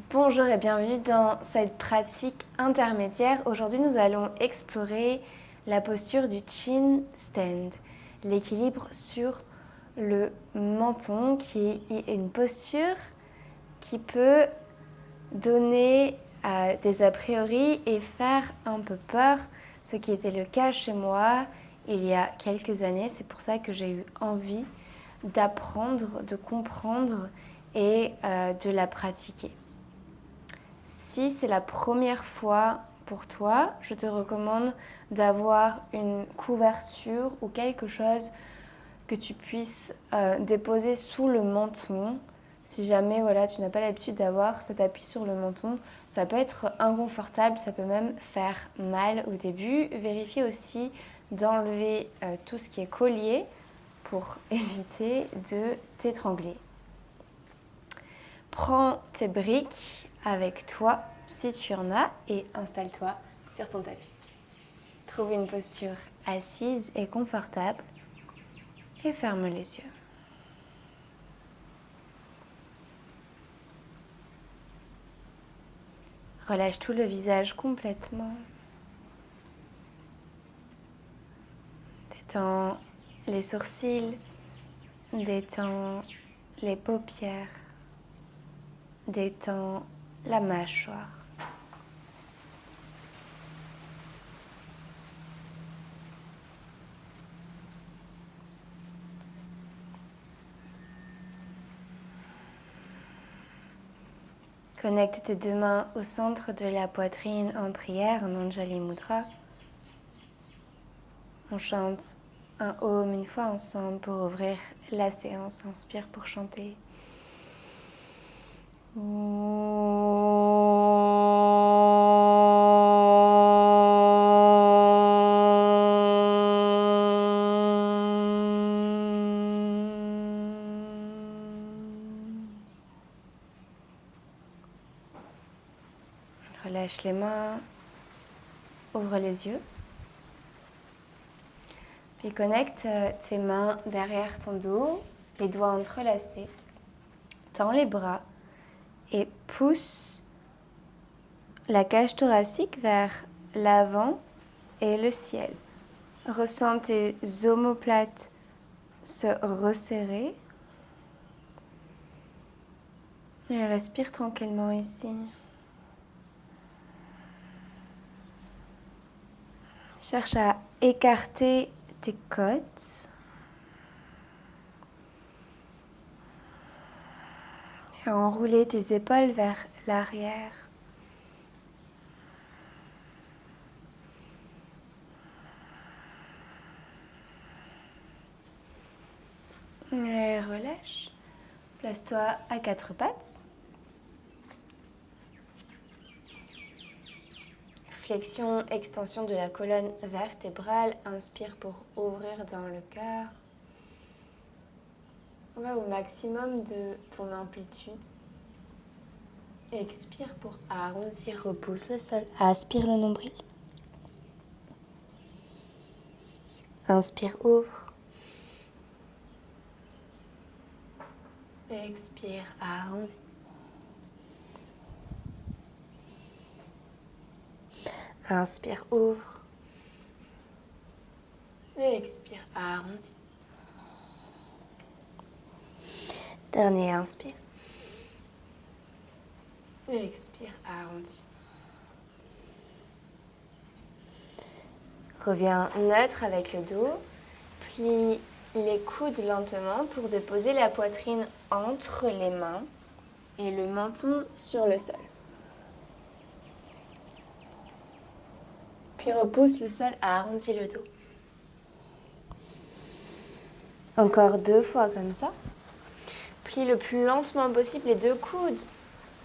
Bonjour et bienvenue dans cette pratique intermédiaire. Aujourd'hui, nous allons explorer la posture du chin stand, l'équilibre sur le menton, qui est une posture qui peut donner des a priori et faire un peu peur, ce qui était le cas chez moi il y a quelques années. C'est pour ça que j'ai eu envie d'apprendre, de comprendre et de la pratiquer. Si c'est la première fois pour toi, je te recommande d'avoir une couverture ou quelque chose que tu puisses déposer sous le menton. Si jamais tu n'as pas l'habitude d'avoir cet appui sur le menton, ça peut être inconfortable, ça peut même faire mal au début. Vérifie aussi d'enlever tout ce qui est collier pour éviter de t'étrangler. Prends tes briques avec toi si tu en as et installe-toi sur ton tapis. Trouve une posture assise et confortable et ferme les yeux. Relâche tout le visage complètement. Détends les sourcils, détends les paupières, détends la mâchoire. Connecte tes deux mains au centre de la poitrine en prière, en Anjali Mudra. On chante un Om une fois ensemble pour ouvrir la séance. Inspire pour chanter. Relâche les mains, ouvre les yeux. Puis connecte tes mains derrière ton dos, les doigts entrelacés. Tends les bras et pousse la cage thoracique vers l'avant et le ciel. Ressens tes omoplates se resserrer. Et respire tranquillement ici. Cherche à écarter tes côtes. Et enrouler tes épaules vers l'arrière. Et relâche. Place-toi à quatre pattes. Flexion, extension de la colonne vertébrale. Inspire pour ouvrir dans le cœur. On va au maximum de ton amplitude. Expire pour arrondir. Repousse le sol. Aspire le nombril. Inspire, ouvre. Expire, arrondis. Inspire, ouvre. Expire, arrondis. Dernier inspire. Expire, arrondis. Reviens neutre avec le dos. Plie les coudes lentement pour déposer la poitrine entre les mains et le menton sur le sol. Puis repousse le sol, arrondis le dos. Encore 2 fois comme ça. Plie le plus lentement possible les deux coudes.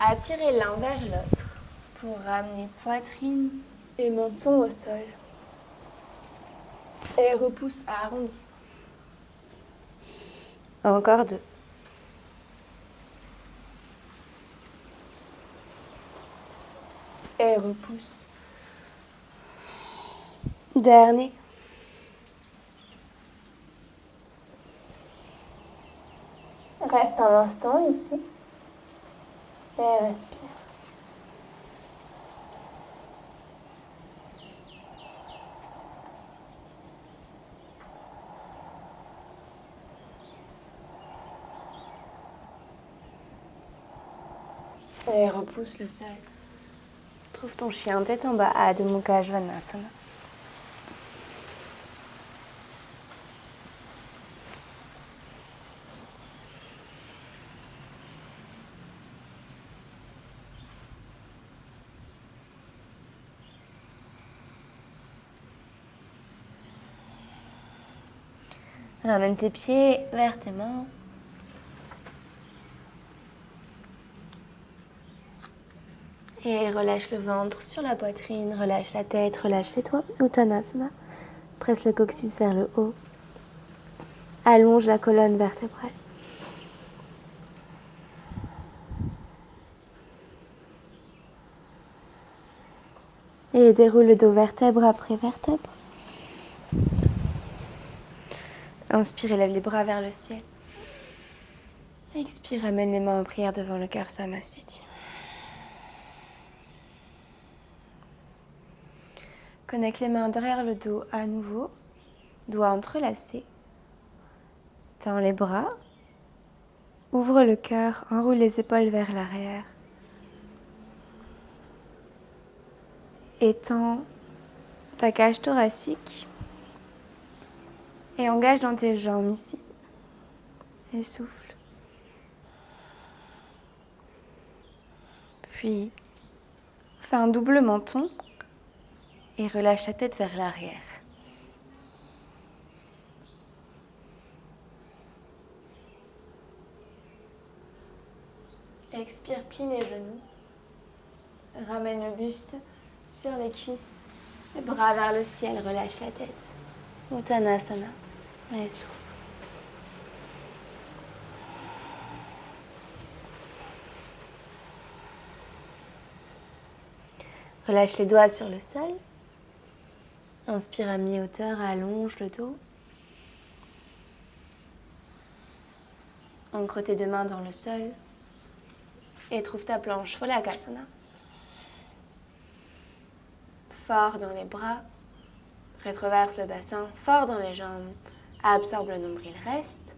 Attirez l'un vers l'autre pour ramener poitrine et menton au sol. Et repousse, arrondis. Encore 2. Et repousse. Dernier. Reste un instant ici. Et respire. Et repousse le sol. Trouve ton chien tête en bas à Adho Mukha Svanasana. Ramène tes pieds vers tes mains. Et relâche le ventre sur la poitrine, relâche la tête, relâche les doigts. Uttanasana. Presse le coccyx vers le haut. Allonge la colonne vertébrale. Et déroule le dos vertèbre après vertèbre. Inspire et lève les bras vers le ciel. Expire, amène les mains en prière devant le cœur Samasthiti. Connecte les mains derrière le dos à nouveau. Doigts entrelacés. Tends les bras. Ouvre le cœur, enroule les épaules vers l'arrière. Étends ta cage thoracique. Et engage dans tes jambes ici. Et souffle. Puis, fais un double menton et relâche la tête vers l'arrière. Expire, plie les genoux. Ramène le buste sur les cuisses. Les bras vers le ciel, relâche la tête. Uttanasana. Et souffle. Relâche les doigts sur le sol. Inspire à mi-hauteur, allonge le dos. Ancre tes deux mains dans le sol. Et trouve ta planche Phalakasana. Fort dans les bras. Rétroverse le bassin, fort dans les jambes. Absorbe le nombril, reste.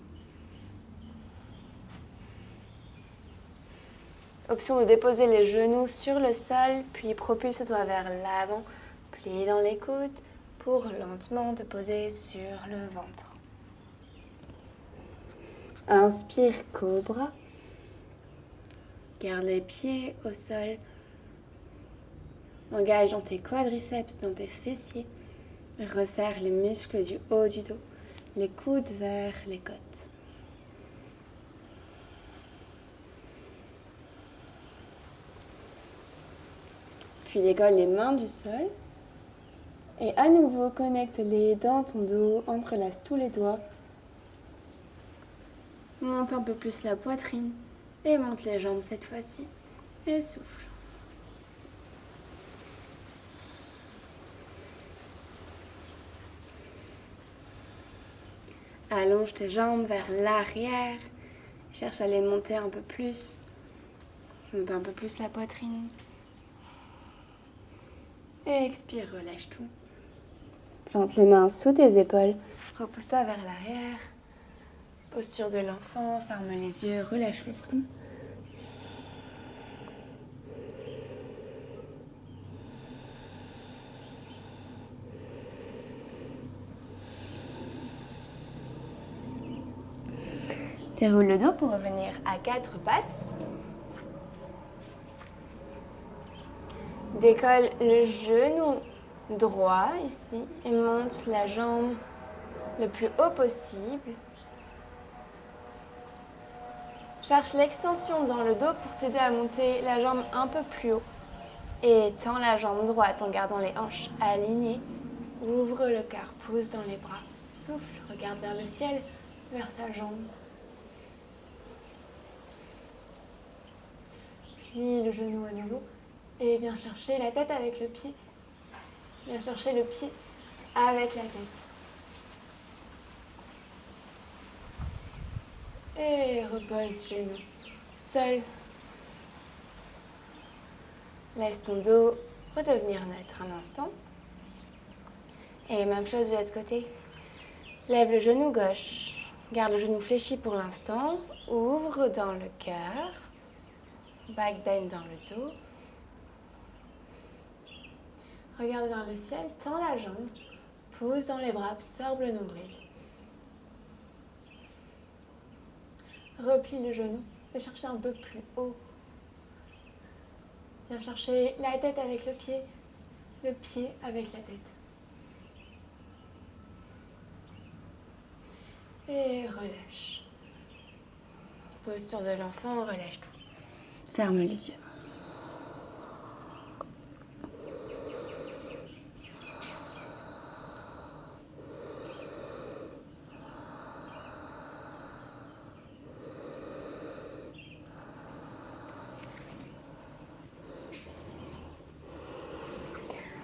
Option de déposer les genoux sur le sol, puis propulse-toi vers l'avant. Plie dans les coudes pour lentement te poser sur le ventre. Inspire, cobra. Garde les pieds au sol. Engage dans tes quadriceps, dans tes fessiers. Resserre les muscles du haut du dos, les coudes vers les côtes. Puis décolle les mains du sol. Et à nouveau, connecte-les dans ton dos, entrelace tous les doigts. Monte un peu plus la poitrine et monte les jambes cette fois-ci. Et souffle. Allonge tes jambes vers l'arrière. Cherche à les monter un peu plus. Monte un peu plus la poitrine. Et expire, relâche tout. Plante les mains sous tes épaules. Repousse-toi vers l'arrière. Posture de l'enfant. Ferme les yeux. Relâche le front. Déroule le dos pour revenir à quatre pattes. Décolle le genou droit ici et monte la jambe le plus haut possible. Cherche l'extension dans le dos pour t'aider à monter la jambe un peu plus haut. Et tends la jambe droite en gardant les hanches alignées. Ouvre le cœur, pousse dans les bras. Souffle, regarde vers le ciel, vers ta jambe. Plie le genou à nouveau et viens chercher la tête avec le pied. Viens chercher le pied avec la tête. Et repose genou. Seul. Laisse ton dos redevenir neutre un instant. Et même chose de l'autre côté. Lève le genou gauche. Garde le genou fléchi pour l'instant. Ouvre dans le cœur. Back bend dans le dos. Regarde vers le ciel, tends la jambe. Pose dans les bras, absorbe le nombril. Replie le genou. Viens chercher un peu plus haut. Viens chercher la tête avec le pied avec la tête. Et relâche. Posture de l'enfant, relâche tout. Ferme les yeux.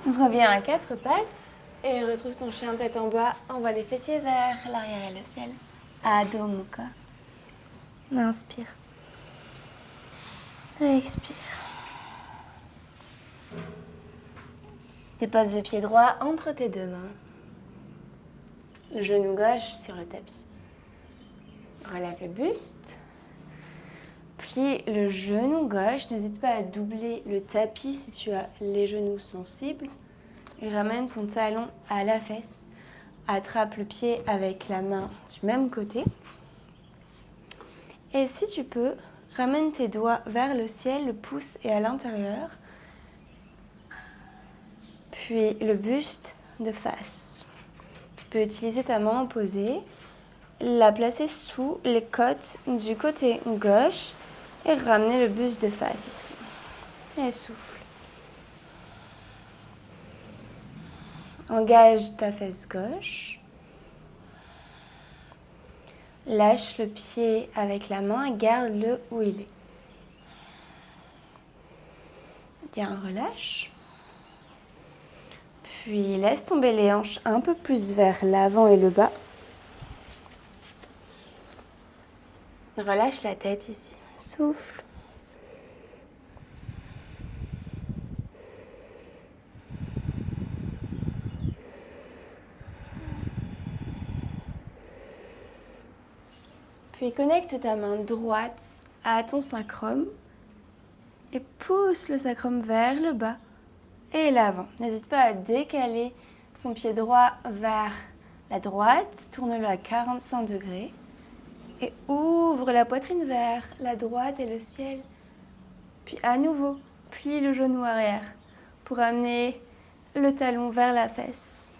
Reviens à quatre pattes et retrouve ton chien tête en bas. Envoie les fessiers vers l'arrière et le ciel. Adho Mukha. Inspire. Expire. Dépose le pied droit entre tes deux mains. Le genou gauche sur le tapis. Relève le buste. Plie le genou gauche. N'hésite pas à doubler le tapis si tu as les genoux sensibles. Et ramène ton talon à la fesse. Attrape le pied avec la main du même côté. Et si tu peux, ramène tes doigts vers le ciel, le pouce est à l'intérieur. Puis le buste de face. Tu peux utiliser ta main opposée, la placer sous les côtes du côté gauche et ramener le buste de face ici. Et souffle. Engage ta fesse gauche. Lâche le pied avec la main et garde-le où il est. Bien, relâche. Puis laisse tomber les hanches un peu plus vers l'avant et le bas. Relâche la tête ici. Souffle. Puis connecte ta main droite à ton sacrum et pousse le sacrum vers le bas et l'avant. N'hésite pas à décaler ton pied droit vers la droite, tourne-le à 45 degrés et ouvre la poitrine vers la droite et le ciel. Puis à nouveau, plie le genou arrière pour amener le talon vers la fesse.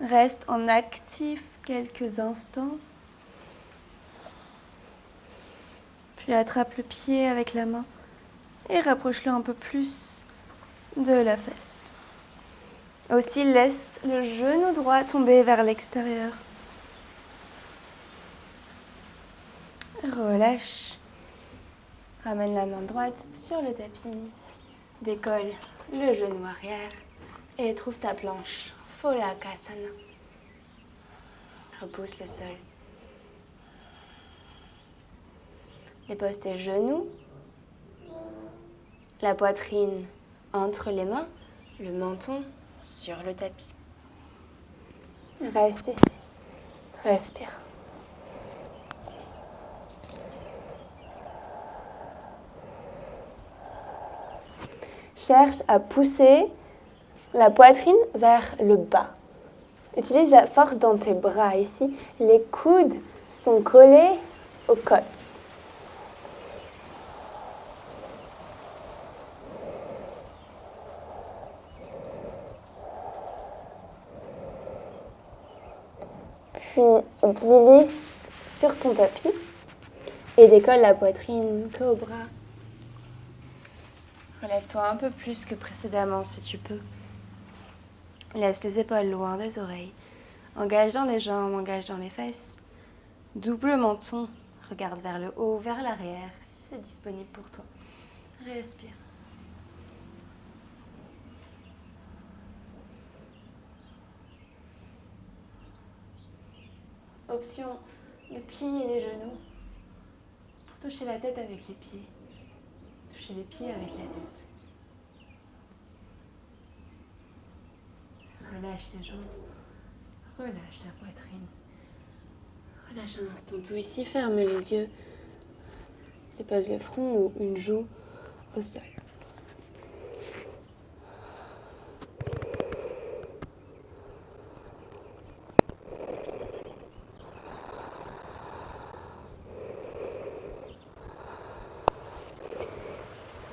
Reste en actif quelques instants. Puis attrape le pied avec la main et rapproche-le un peu plus de la fesse. Aussi, laisse le genou droit tomber vers l'extérieur. Relâche. Ramène la main droite sur le tapis. Décolle le genou arrière et trouve ta planche. Pholakasana. Repousse le sol. Dépose tes genoux, la poitrine entre les mains, le menton sur le tapis. Reste ici. Respire. Cherche à pousser la poitrine vers le bas. Utilise la force dans tes bras ici. Les coudes sont collés aux côtes. Puis glisse sur ton tapis et décolle la poitrine, cobra. Relève-toi un peu plus que précédemment si tu peux. Laisse les épaules loin des oreilles. Engage dans les jambes, engage dans les fesses. Double menton. Regarde vers le haut, vers l'arrière, si c'est disponible pour toi. Respire. Option de plier les genoux pour toucher la tête avec les pieds. Toucher les pieds avec la tête. Relâche les jambes. Relâche la poitrine. Relâche un instant tout ici. Ferme les yeux. Dépose le front ou une joue au sol.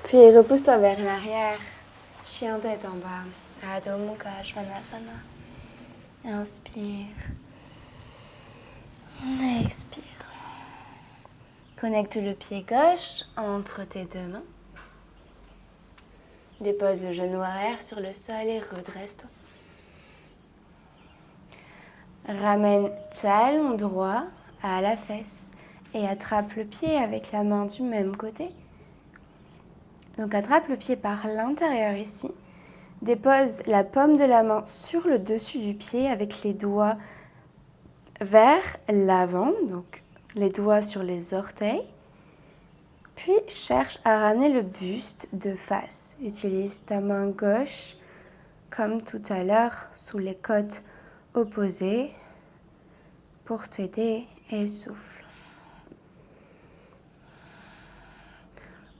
Puis repousse-toi vers l'arrière. Chien tête en bas. Adho Mukha Svanasana. Inspire. Expire. Connecte le pied gauche entre tes deux mains. Dépose le genou arrière sur le sol et redresse-toi. Ramène talon droit à la fesse et attrape le pied avec la main du même côté. Donc attrape le pied par l'intérieur ici. Dépose la paume de la main sur le dessus du pied avec les doigts vers l'avant, donc les doigts sur les orteils. Puis cherche à ramener le buste de face. Utilise ta main gauche comme tout à l'heure sous les côtes opposées pour t'aider et souffle.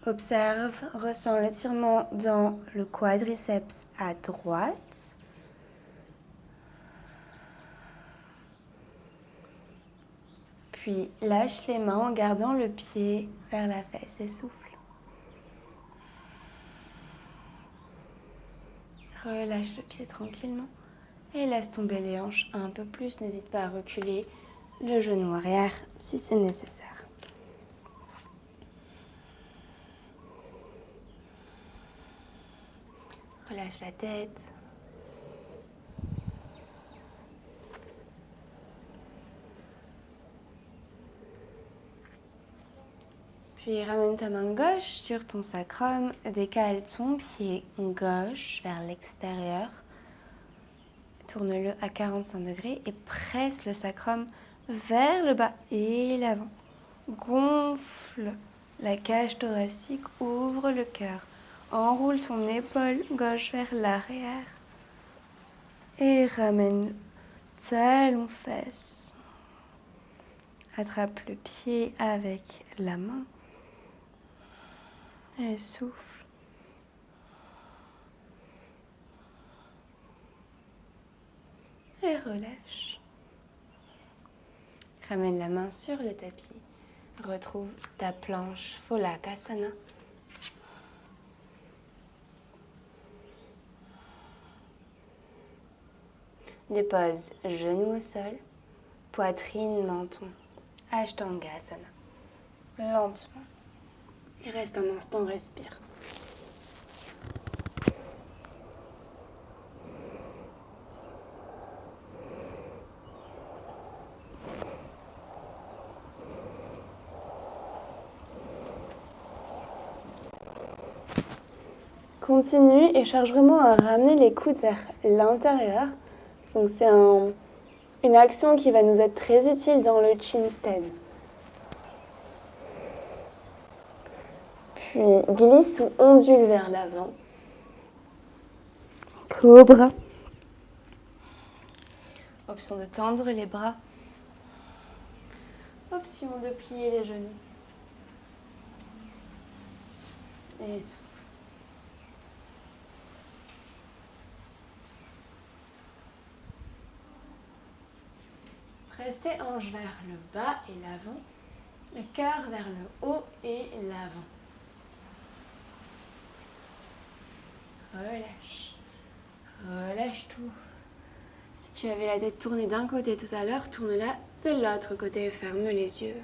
Observe, ressens l'étirement dans le quadriceps à droite. Puis lâche les mains en gardant le pied vers la fesse et souffle. Relâche le pied tranquillement et laisse tomber les hanches un peu plus. N'hésite pas à reculer le genou arrière si c'est nécessaire. Relâche la tête. Puis ramène ta main gauche sur ton sacrum, décale ton pied gauche vers l'extérieur, tourne-le à 45 degrés et presse le sacrum vers le bas et l'avant. Gonfle la cage thoracique, ouvre le cœur, enroule ton épaule gauche vers l'arrière et ramène talon fesse. Attrape le pied avec la main. Et souffle. Et relâche. Ramène la main sur le tapis. Retrouve ta planche Pholakasana. Dépose genou au sol, poitrine, menton. Ashtangasana. Lentement. Et reste un instant, respire. Continue et cherche vraiment à ramener les coudes vers l'intérieur. Donc c'est une action qui va nous être très utile dans le chin stand. Puis glisse ou ondule vers l'avant. Cobra. Option de tendre les bras. Option de plier les genoux. Et souffle. Restez hanche vers le bas et l'avant. Le cœur vers le haut et l'avant. Relâche. Relâche tout. Si tu avais la tête tournée d'un côté tout à l'heure, tourne-la de l'autre côté et ferme les yeux.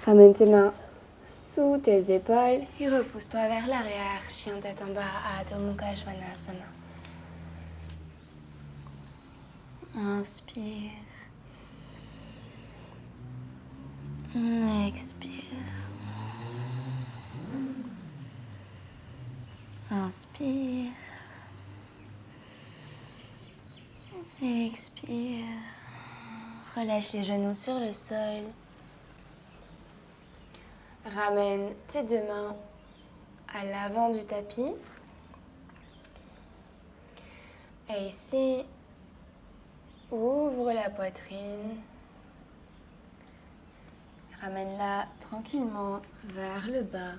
Ramène tes mains sous tes épaules et repousse-toi vers l'arrière. Chien tête en bas à Adho Mukha Svanasana. Inspire. Expire. Inspire. Expire. Relâche les genoux sur le sol. Ramène tes deux mains à l'avant du tapis. Et ici, ouvre la poitrine. Ramène-la tranquillement vers le bas.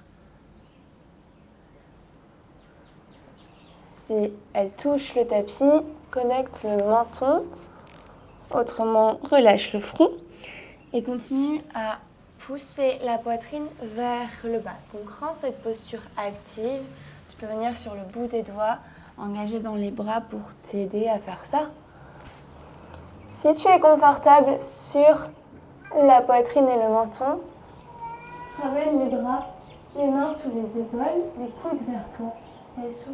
Si elle touche le tapis, connecte le menton. Autrement, relâche le front et continue à pousser la poitrine vers le bas. Donc, rends cette posture active. Tu peux venir sur le bout des doigts, engager dans les bras pour t'aider à faire ça. Si tu es confortable sur la poitrine et le menton, ramène les bras, les mains sous les épaules, les coudes vers toi. Et souffle.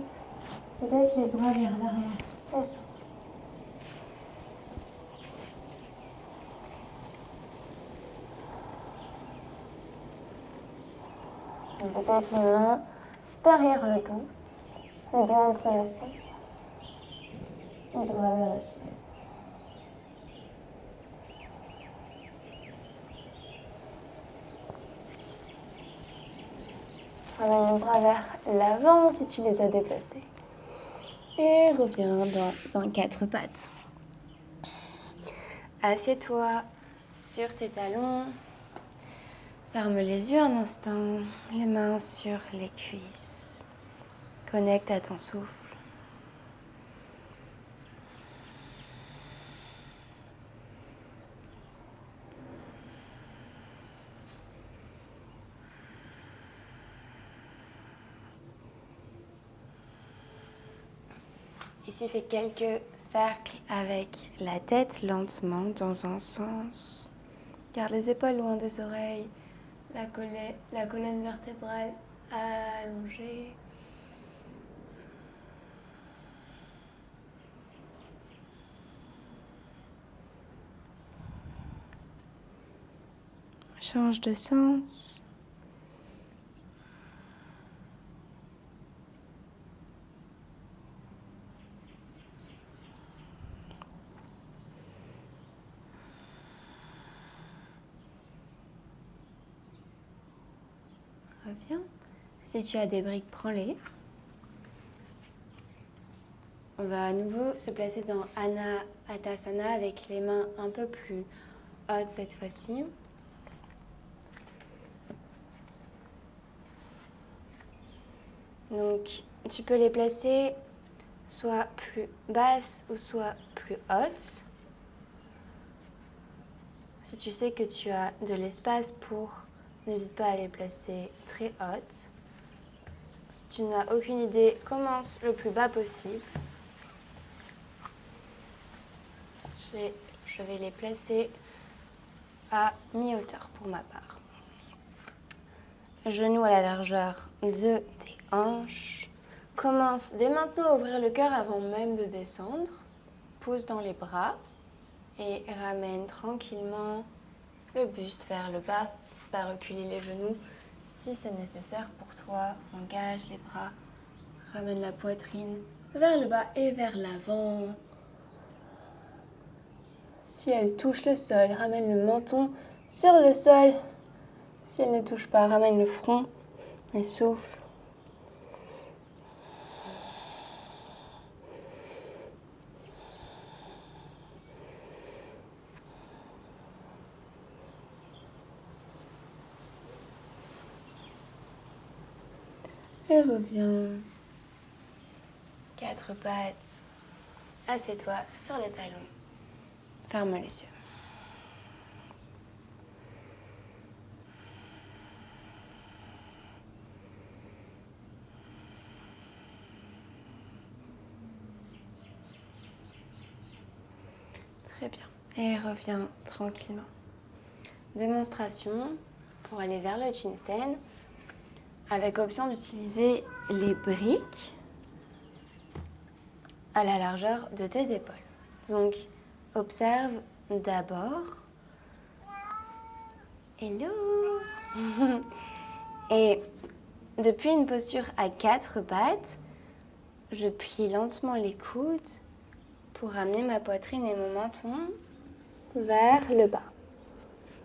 Peut-être les bras vers l'arrière. Et souffle. Peut-être les mains derrière le dos, les doigts entrelacés, les doigts vers le sol. Ramène les bras vers l'avant si tu les as déplacés. Et reviens dans un quatre pattes. Assieds-toi sur tes talons. Ferme les yeux un instant, les mains sur les cuisses. Connecte à ton souffle. Ici, fais quelques cercles avec la tête lentement dans un sens. Garde les épaules loin des oreilles, la colonne vertébrale allongée. Change de sens. Reviens. Si tu as des briques, prends-les. On va à nouveau se placer dans Anahatasana avec les mains un peu plus hautes cette fois-ci. Donc, tu peux les placer soit plus basses ou soit plus hautes. Si tu sais que tu as de l'espace pour, n'hésite pas à les placer très hautes. Si tu n'as aucune idée, commence le plus bas possible. Je vais les placer à mi-hauteur pour ma part. Genoux à la largeur de tes hanches. Commence dès maintenant à ouvrir le cœur avant même de descendre. Pousse dans les bras et ramène tranquillement le buste vers le bas. N'hésite pas à reculer les genoux si c'est nécessaire pour toi. Engage les bras, ramène la poitrine vers le bas et vers l'avant. Si elle touche le sol, ramène le menton sur le sol. Si elle ne touche pas, ramène le front et souffle. Et reviens. Quatre pattes. Assieds-toi sur les talons. Ferme les yeux. Très bien. Et reviens tranquillement. Démonstration pour aller vers le chin stand avec option d'utiliser les briques à la largeur de tes épaules. Donc, observe d'abord. Hello. Et depuis une posture à quatre pattes, je plie lentement les coudes pour ramener ma poitrine et mon menton vers le bas.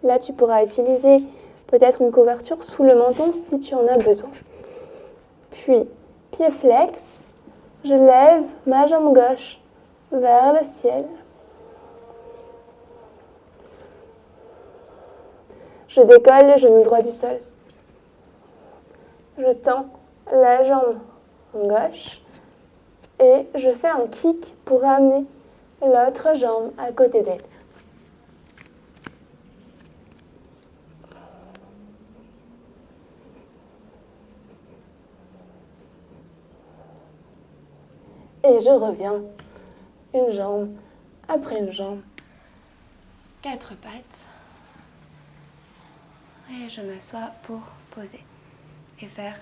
Là, tu pourras utiliser peut-être une couverture sous le menton si tu en as besoin. Puis, pied flex, je lève ma jambe gauche vers le ciel. Je décolle le genou droit du sol. Je tends la jambe gauche et je fais un kick pour ramener l'autre jambe à côté d'elle. Et je reviens, une jambe après une jambe, 4 pattes. Et je m'assois pour poser et faire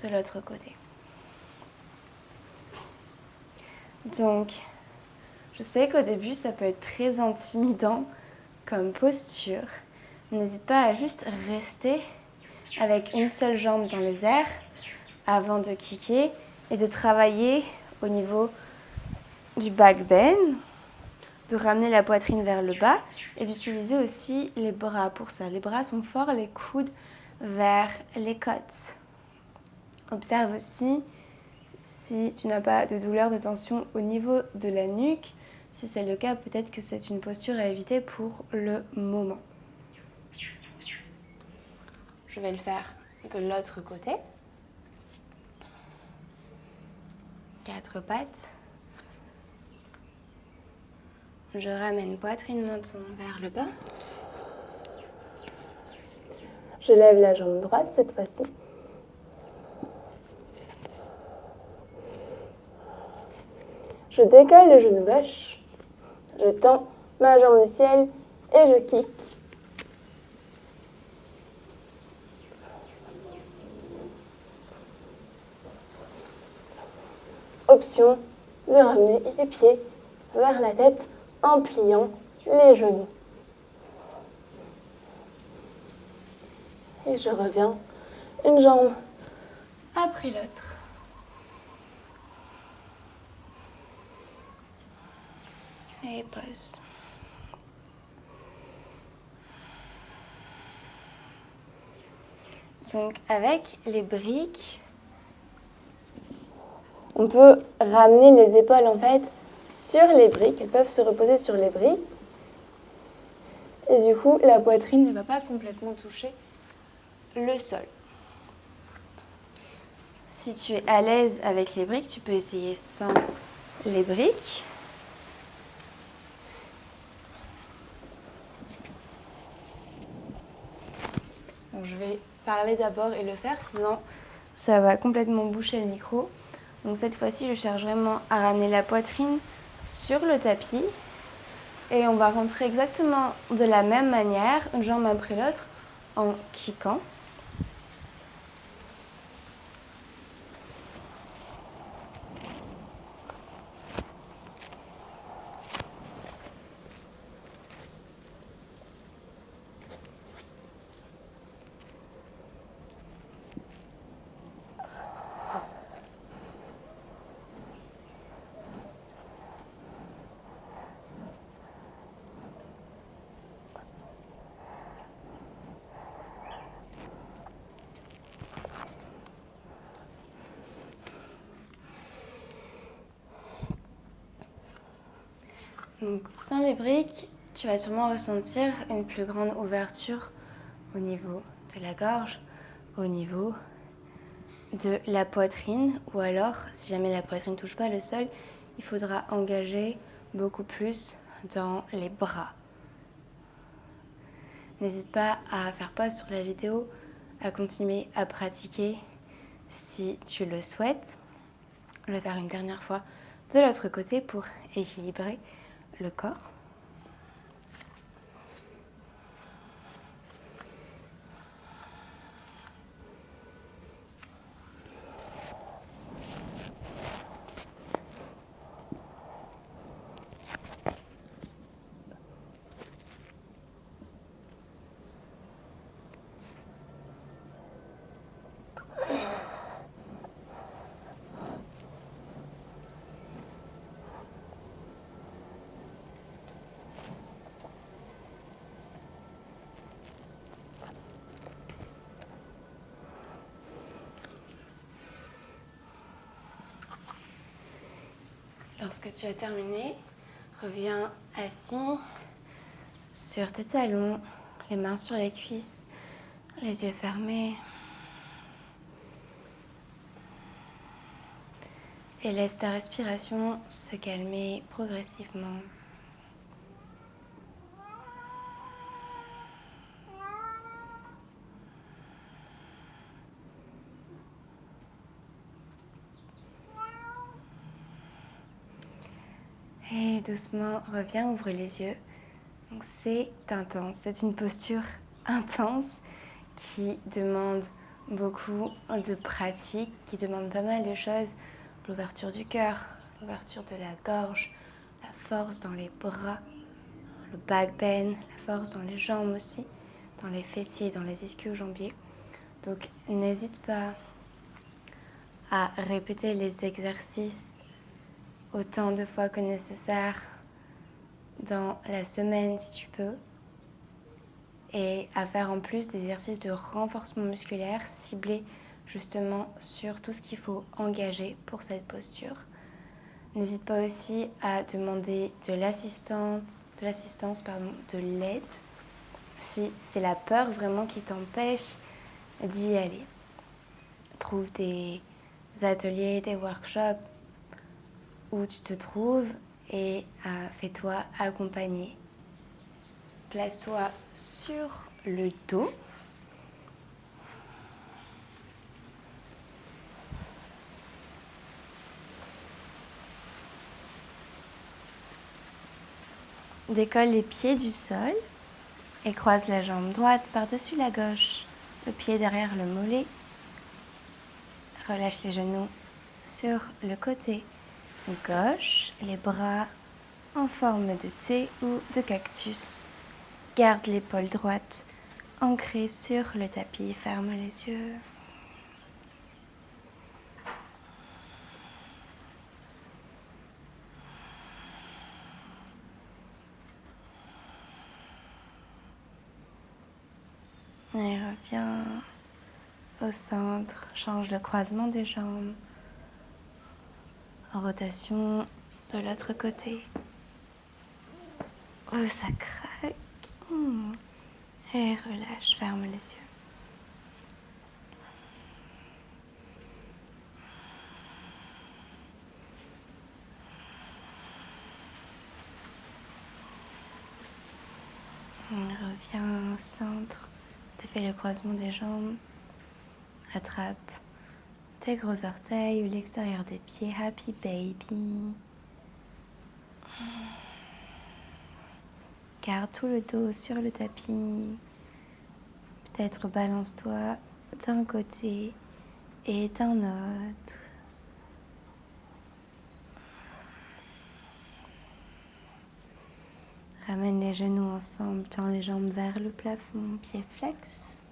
de l'autre côté. Donc, je sais qu'au début, ça peut être très intimidant comme posture. N'hésite pas à juste rester avec une seule jambe dans les airs avant de kicker et de travailler au niveau du back bend, de ramener la poitrine vers le bas et d'utiliser aussi les bras pour ça. Les bras sont forts, les coudes vers les côtes. Observe aussi si tu n'as pas de douleur, de tension au niveau de la nuque. Si c'est le cas, peut-être que c'est une posture à éviter pour le moment. Je vais le faire de l'autre côté. 4 pattes. Je ramène poitrine, menton vers le bas. Je lève la jambe droite cette fois-ci. Je décolle le genou gauche. Je tends ma jambe du ciel et je kick. Option de ramener les pieds vers la tête en pliant les genoux. Et je reviens, une jambe après l'autre. Et pause. Donc avec les briques, on peut ramener les épaules en fait sur les briques. Elles peuvent se reposer sur les briques. Et du coup, la poitrine ne va pas complètement toucher le sol. Si tu es à l'aise avec les briques, tu peux essayer sans les briques. Bon, je vais parler d'abord et le faire, sinon ça va complètement boucher le micro. Donc cette fois-ci, je cherche vraiment à ramener la poitrine sur le tapis. Et on va rentrer exactement de la même manière, une jambe après l'autre, en kickant. Donc, sans les briques, tu vas sûrement ressentir une plus grande ouverture au niveau de la gorge, au niveau de la poitrine, ou alors, si jamais la poitrine ne touche pas le sol, il faudra engager beaucoup plus dans les bras. N'hésite pas à faire pause sur la vidéo, à continuer à pratiquer si tu le souhaites. Je vais faire une dernière fois de l'autre côté pour équilibrer le corps. Lorsque tu as terminé, reviens assis sur tes talons, les mains sur les cuisses, les yeux fermés. Et laisse ta respiration se calmer progressivement. Et doucement, reviens, ouvre les yeux. Donc c'est intense, c'est une posture intense qui demande beaucoup de pratique, qui demande pas mal de choses. L'ouverture du cœur, l'ouverture de la gorge, la force dans les bras, le back bend, la force dans les jambes aussi, dans les fessiers, dans les ischio-jambiers. Donc n'hésite pas à répéter les exercices autant de fois que nécessaire dans la semaine si tu peux, et à faire en plus des exercices de renforcement musculaire ciblés justement sur tout ce qu'il faut engager pour cette posture. N'hésite pas aussi à demander de l'assistance, de l'aide, si c'est la peur vraiment qui t'empêche d'y aller. Trouve des ateliers, des workshops où tu te trouves et fais-toi accompagner. Place-toi sur le dos. Décolle les pieds du sol et croise la jambe droite par-dessus la gauche, le pied derrière le mollet. Relâche les genoux sur le côté gauche, les bras en forme de T ou de cactus. Garde l'épaule droite ancrée sur le tapis, ferme les yeux. Et reviens au centre, change le croisement des jambes. En rotation de l'autre côté. Oh, ça craque. Et relâche, ferme les yeux. Reviens au centre. Défais le croisement des jambes. Attrape tes gros orteils ou l'extérieur des pieds. Happy baby. Garde tout le dos sur le tapis. Peut-être balance-toi d'un côté et d'un autre. Ramène les genoux ensemble, tends les jambes vers le plafond, pieds flex.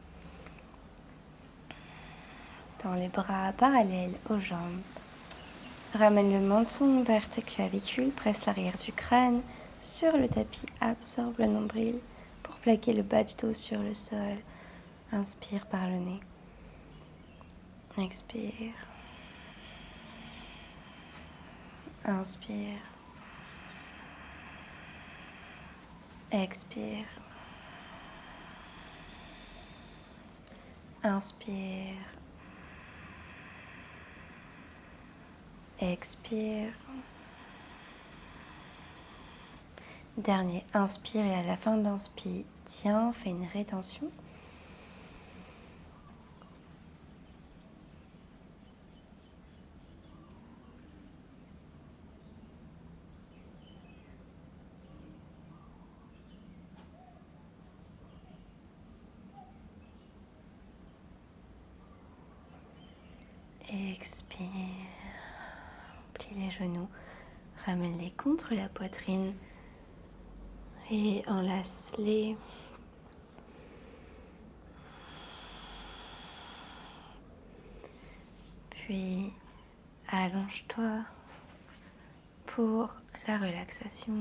Tends les bras parallèles aux jambes. Ramène le menton vers tes clavicules, presse l'arrière du crâne sur le tapis, absorbe le nombril pour plaquer le bas du dos sur le sol. Inspire par le nez. Expire. Inspire. Expire. Inspire. Expire. Dernier, inspire et à la fin de l'inspire, tiens, fais une rétention. Expire. Plie les genoux, ramène-les contre la poitrine et enlace-les. Puis allonge-toi pour la relaxation.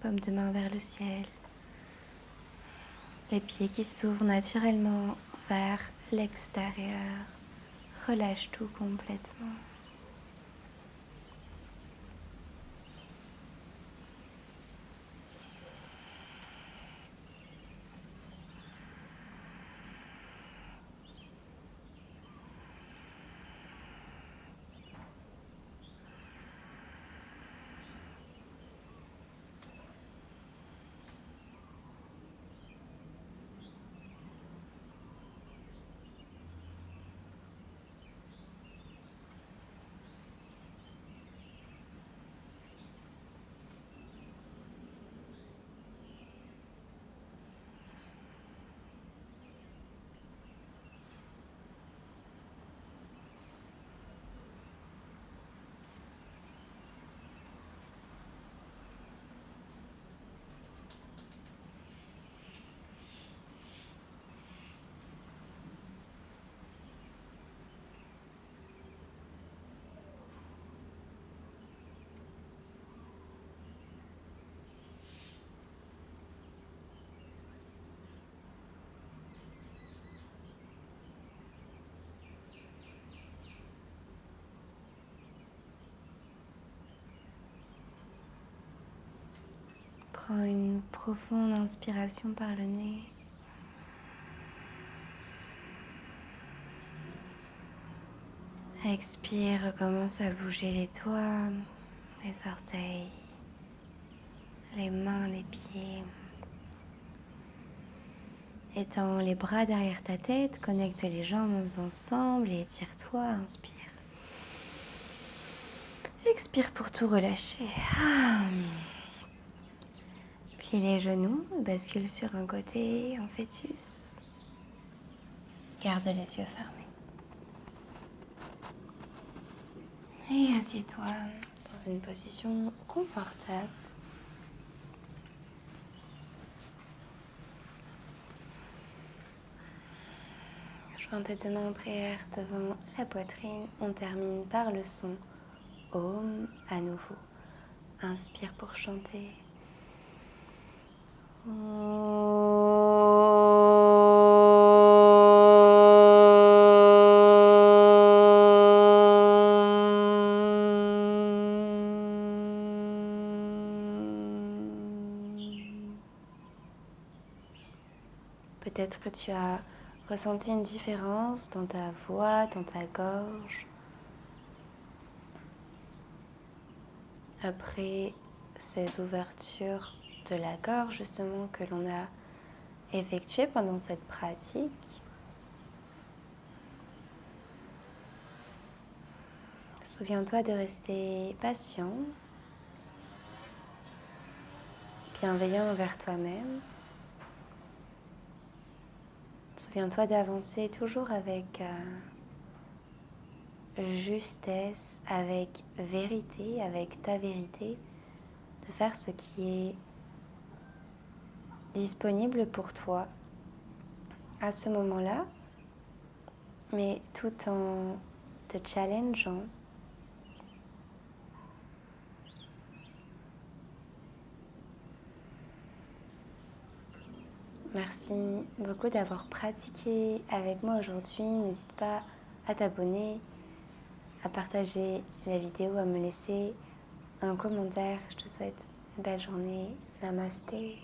Paume de main vers le ciel. Les pieds qui s'ouvrent naturellement vers l'extérieur. Relâche tout complètement. Prends une profonde inspiration par le nez. Expire, recommence à bouger les doigts, les orteils, les mains, les pieds. Étends les bras derrière ta tête, connecte les jambes ensemble et étire-toi, inspire. Expire pour tout relâcher. Plie les genoux, bascule sur un côté en fœtus. Garde les yeux fermés. Et assieds-toi dans une position confortable. Joins tes deux mains en prière devant la poitrine. On termine par le son Om à nouveau. Inspire pour chanter. Peut-être que tu as ressenti une différence dans ta voix, dans ta gorge. Après ces ouvertures de la gorge justement que l'on a effectuées pendant cette pratique, souviens-toi de rester patient, bienveillant envers toi-même. Souviens-toi d'avancer toujours avec justesse, avec vérité, avec ta vérité, de faire ce qui est disponible pour toi à ce moment-là, mais tout en te challengeant. Merci beaucoup d'avoir pratiqué avec moi aujourd'hui. N'hésite pas à t'abonner, à partager la vidéo, à me laisser un commentaire. Je te souhaite une belle journée. Namasté.